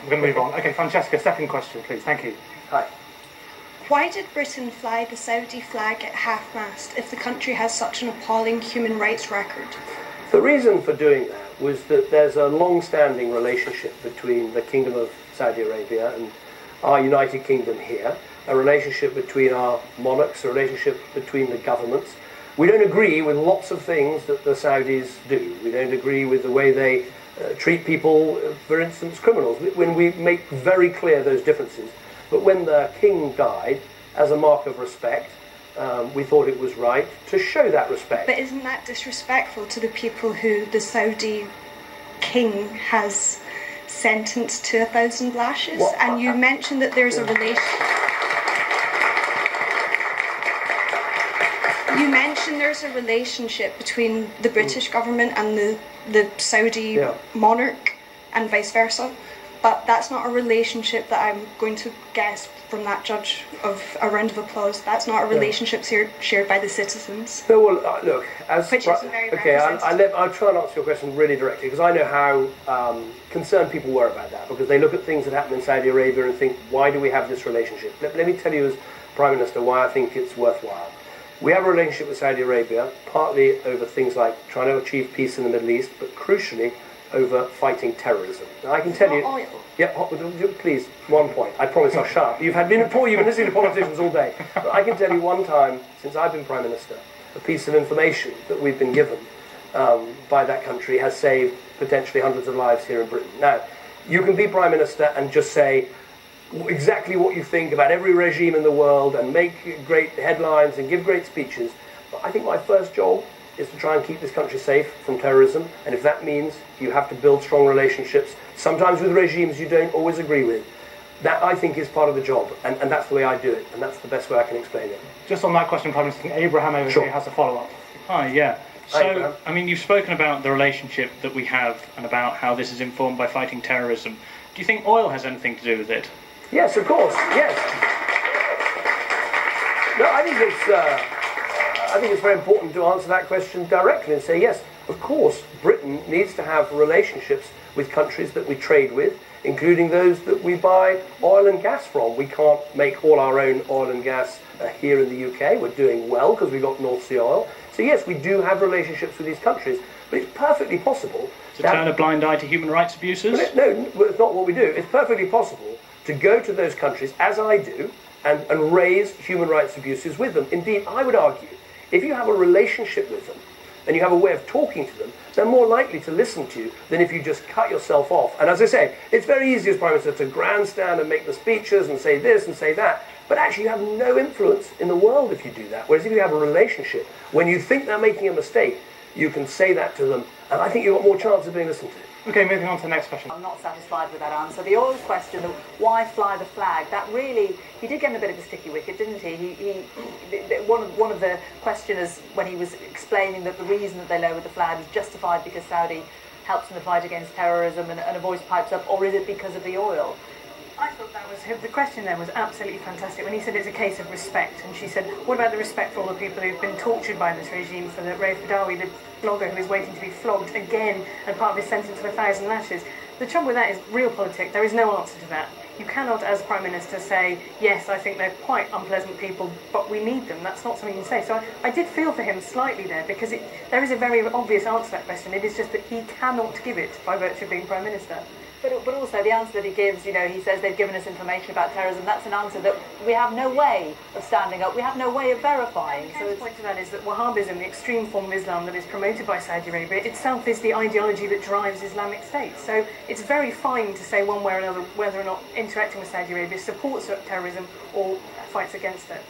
we're going to move on. Okay, Francesca, second question, please. Thank you. Hi. Why did Britain fly the Saudi flag at half-mast if the country has such an appalling human rights record? The reason for doing that was that there's a long-standing relationship between the Kingdom of Saudi Arabia and our United Kingdom here, a relationship between our monarchs, a relationship between the governments. We don't agree with lots of things that the Saudis do. We don't agree with the way they treat people, for instance, criminals, when we make very clear those differences. But when the king died, as a mark of respect, we thought it was right to show that respect. But isn't that disrespectful to the people who the Saudi king has sentenced to 1,000 lashes? Well, and you mentioned that there's a relation. You mentioned there's a relationship between the British government and the Saudi monarch and vice versa, but that's not a relationship that I'm going to guess from that judge of a round of applause. That's not a relationship shared by the citizens. No, well, look, as which is very okay, I'll try and answer your question really directly, because I know how concerned people were about that, because they look at things that happen in Saudi Arabia and think, why do we have this relationship? Let me tell you as Prime Minister why I think it's worthwhile. We have a relationship with Saudi Arabia, partly over things like trying to achieve peace in the Middle East, but crucially over fighting terrorism. Now, I can tell you... Oil. Yeah, please, one point. I promise I'll shut up. You've been listening to politicians all day. But I can tell you one time, since I've been Prime Minister, a piece of information that we've been given by that country has saved potentially hundreds of lives here in Britain. Now, you can be Prime Minister and just say exactly what you think about every regime in the world and make great headlines and give great speeches. But I think my first job is to try and keep this country safe from terrorism, and if that means you have to build strong relationships, sometimes with regimes you don't always agree with, that I think is part of the job, and that's the way I do it, and that's the best way I can explain it. Just on that question, Prime Minister, Abraham over here has a follow-up. Hi, yeah. Hi, So, I mean, you've spoken about the relationship that we have and about how this is informed by fighting terrorism. Do you think oil has anything to do with it? Yes, of course, yes. No, I think it's very important to answer that question directly and say, yes, of course, Britain needs to have relationships with countries that we trade with, including those that we buy oil and gas from. We can't make all our own oil and gas here in the UK. We're doing well because we've got North Sea oil. So yes, we do have relationships with these countries, but it's perfectly possible to turn a blind eye to human rights abuses? No, it's not what we do. It's perfectly possible to go to those countries, as I do, and raise human rights abuses with them. Indeed, I would argue, if you have a relationship with them, and you have a way of talking to them, they're more likely to listen to you than if you just cut yourself off. And as I say, it's very easy as Prime Minister to grandstand and make the speeches and say this and say that, but actually you have no influence in the world if you do that. Whereas if you have a relationship, when you think they're making a mistake, you can say that to them, and I think you've got more chance of being listened to. Okay, moving on to the next question. I'm not satisfied with that answer. The oil question, the why fly the flag, that really, he did get in a bit of a sticky wicket, didn't he? One of the questioners, when he was explaining that the reason that they lowered the flag was justified because Saudi helps in the fight against terrorism and a voice pipes up, or is it because of the oil? I thought that was the question there was absolutely fantastic when he said it's a case of respect, and she said, what about the respect for all the people who've been tortured by this regime, for the Raif Badawi, the blogger who is waiting to be flogged again and part of his sentence of 1,000 lashes? The trouble with that is real politics. There is no answer to that. You cannot, as Prime Minister, say, yes, I think they're quite unpleasant people, but we need them. That's not something you can say. So I did feel for him slightly there, because there is a very obvious answer to that question. It is just that he cannot give it by virtue of being Prime Minister. But also the answer that he gives, he says they've given us information about terrorism. That's an answer that we have no way of standing up. We have no way of verifying. So the point to that is that Wahhabism, the extreme form of Islam that is promoted by Saudi Arabia, itself is the ideology that drives Islamic State. So it's very fine to say one way or another whether or not interacting with Saudi Arabia supports terrorism or fights against it.